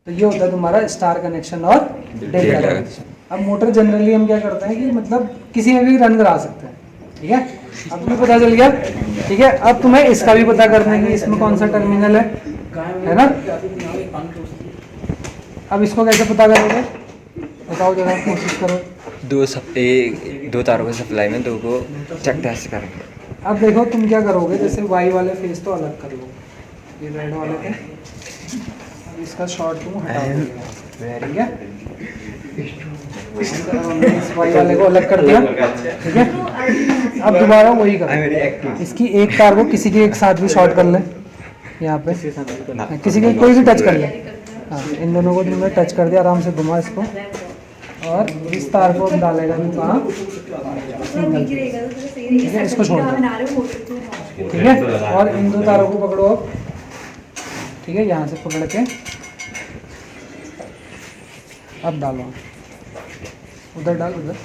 तो ये होता है तुम्हारा स्टार कनेक्शन और डेल्टा कनेक्शन। अब मोटर जनरली हम क्या करते हैं कि मतलब किसी में भी रन करा सकते हैं, ठीक है। अब तुम्हें पता चल गया, ठीक है। अब तुम्हें इसका भी पता करना है कि इसमें कौन सा टर्मिनल है ना। अब इसको कैसे पता करोगे, बताओ जरा, कोशिश करो। दो तारों को सप्लाई में, दो को चक टेस्ट करेंगे। अब देखो तुम क्या करोगे, जैसे वाई वाले फेस तो अलग कर लो, ये रेड वाले थे, अब इसका शॉर्ट तुम हटा दोगे, ठीक है। इस वाई वाले को अलग कर दिया, ठीक है। अब दोबारा वही करो, इसकी एक तार को किसी के एक साथ भी शॉर्ट कर ले, यहाँ पे किसी के कोई भी टच कर ले। हाँ, इन दोनों को तुमने टच कर दिया, आराम से घुमा इसको, और इस तार को डालेगा नहीं कहाँ, सिंगल, ठीक है। इसको छोड़ दो, ठीक है। और इन दो तारों को पकड़ो अब, ठीक है, यहाँ से पकड़ के अब डालो, उधर डाल, उधर,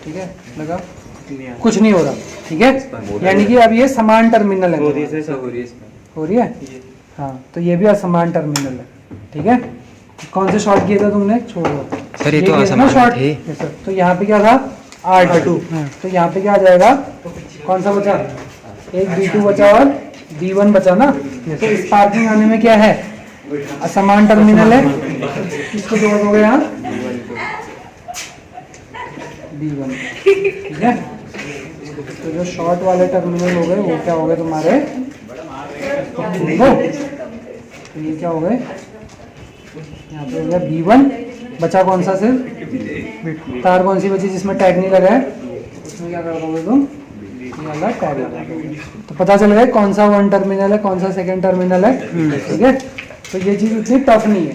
ठीक है। लगा, कुछ नहीं हो रहा, ठीक है। यानी कि अब ये समान टर्मिनल है, हो रही है, हाँ। तो ये भी असमान टर्मिनल है, ठीक है। कौन से शॉर्ट किए थे तुमने, छोड़ दो सर, ये तो असमान शॉर्ट थे। तो यहाँ पे क्या था, R2, तो यहाँ पे क्या आ जाएगा, कौन सा बचा, एक B2 बचा और B1 बचा ना। तो स्पार्किंग आने में क्या है, असमान टर्मिनल है, इसको जोड़ दोगे यहाँ B1, ठीक है। तो जो शॉर्ट वाले टर्मिनल हो गए वो क्या हो गए तुम्हारे, देखो तो ये क्या हो गए, यहाँ पे हो गया B1, बचा कौन सा, सिर्फ तार कौन सी बची जिसमें टैग नहीं लगा है, उसमें क्या कर दोगे तुम, ये वाला टैग लगा दोगे। तो पता चल गया कौन सा वन टर्मिनल है, कौन सा सेकंड टर्मिनल है, ठीक है। तो ये चीज़ उतनी टफ नहीं है,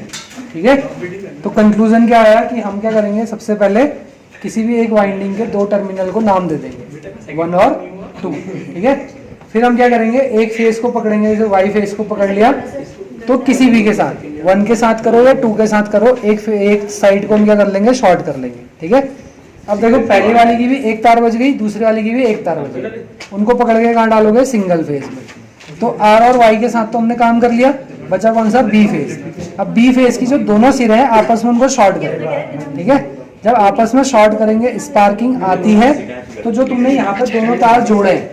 ठीक है। तो कंक्लूजन क्या आया कि हम क्या करेंगे, सबसे पहले किसी भी एक वाइंडिंग के दो टर्मिनल को नाम दे देंगे, 1 और 2, ठीक है। फिर हम क्या करेंगे, एक फेस को पकड़ेंगे, जैसे वाई फेस को पकड़ लिया, तो किसी भी के साथ, 1 के साथ करो या 2 के साथ करो, एक साइड को हम क्या कर लेंगे, शॉर्ट कर लेंगे, ठीक है। अब देखो पहली वाली की भी एक तार बच गई, दूसरी वाली की भी एक तार बच गई, उनको पकड़ के कहाँ डालोगे, सिंगल फेज में। तो आर और वाई के साथ तो हमने काम कर लिया, बचा कौन सा, बी फेज। अब बी फेज की जो दोनों सिरे हैं आपस में उनको शॉर्ट करेंगे, ठीक है। जब आपस में शॉर्ट करेंगे, स्पार्किंग आती है, तो जो तुमने यहाँ पे दोनों तार जोड़े हैं,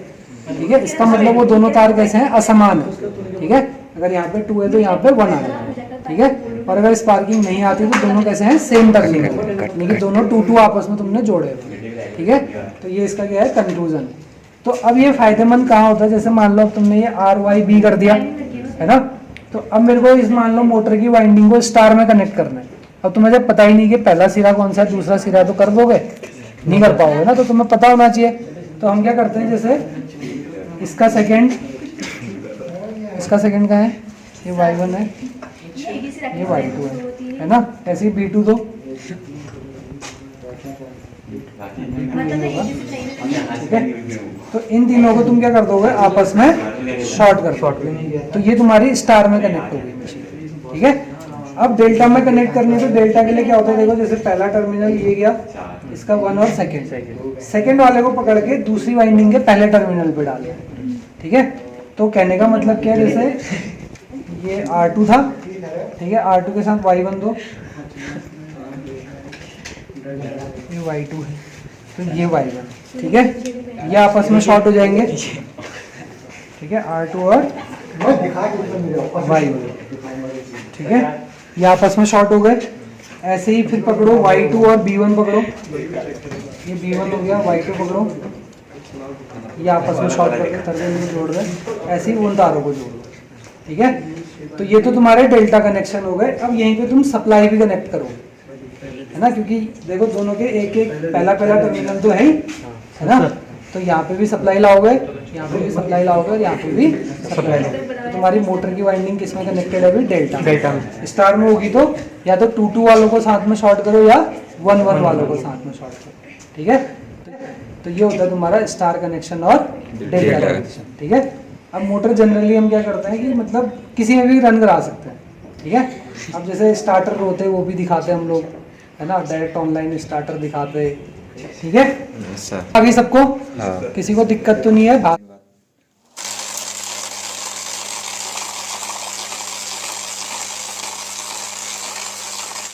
ठीक है, इसका मतलब वो दोनों तार कैसे हैं, असमान है, ठीक है। अगर यहाँ पे 2 है तो यहाँ पे 1 आ जाएगा, ठीक है। और अगर स्पार्किंग नहीं आती तो दोनों कैसे हैं, सेम टर्मिनल, यानी कि दोनों 2-2 आपस में तुमने जोड़े हुए, ठीक है। तो ये इसका क्या है, कंक्लूजन। तो अब ये फायदेमंद कहाँ होता है, जैसे मान लो अब तुमने ये RYB कर दिया है ना, तो अब मेरे को इस मान लो मोटर की वाइंडिंग को स्टार में कनेक्ट करना है। अब तुम्हें जब पता ही नहीं कि पहला सिरा कौन सा है, दूसरा सिरा, तो कर दोगे नहीं, कर पाओगे ना। तो तुम्हें पता होना चाहिए। तो हम क्या करते हैं, जैसे इसका सेकंड का है, ये Y1 है, ये Y2 है ना। ऐसे ही B2 तो ठीक है। तो इन तीनों को तुम क्या कर दोगे, आपस में शॉर्ट कर, तो ये तुम्हारी स्टार में कनेक्ट होगी मशीन, ठीक है। अब डेल्टा में कनेक्ट करनी है, तो डेल्टा के लिए क्या होता है, देखो जैसे पहला टर्मिनल ये गया, इसका 1 और सेकंड वाले को पकड़ के दूसरी वाइंडिंग के पहले टर्मिनल पे डाले, ठीक है। तो कहने का मतलब क्या है, जैसे ये R2 था, ठीक है, R2 के साथ Y1 दो, ये Y2 है, तो ये Y1, ठीक है। ये आपस में शॉर्ट हो जाएंगे, ठीक है, R2 और Y1, ठीक है, ये आपस में शॉर्ट हो गए। ऐसे ही फिर पकड़ो Y2 और B1 पकड़ो, ये B1 हो गया, Y2 पकड़ो, ये आपस में शॉर्ट करके टर्मिनल जोड़ रहे, ऐसे ही उन तारों को जोड़ दो, ठीक है। तो ये तो तुम्हारे डेल्टा कनेक्शन हो गए। अब यहीं पे तुम सप्लाई भी कनेक्ट करो, है ना, क्योंकि देखो दोनों के एक पहला टर्मिनल तो है ना। तो यहाँ पे भी सप्लाई लाओगे, यहाँ पे भी सप्लाई लाओगे, और यहाँ पे भी सप्लाई लाओगे। तो तुम्हारी मोटर की वाइंडिंग किसमें कनेक्टेड है, अभी डेल्टा में। स्टार में होगी तो या तो 2-2 वालों को साथ में शॉर्ट करो या 1-1 वालों को साथ में शॉर्ट करो, ठीक है। तो ये होता है तुम्हारा स्टार कनेक्शन और डेल्टा कनेक्शन, ठीक है। अब मोटर जनरली हम क्या करते हैं कि मतलब किसी में भी रन करा सकते हैं, ठीक है। अब जैसे स्टार्टर होते हैं वो भी दिखाते हैं हम लोग, है ना, डायरेक्ट ऑनलाइन स्टार्टर दिखाते हैं, ठीक है। अभी सबको किसी को दिक्कत तो नहीं है।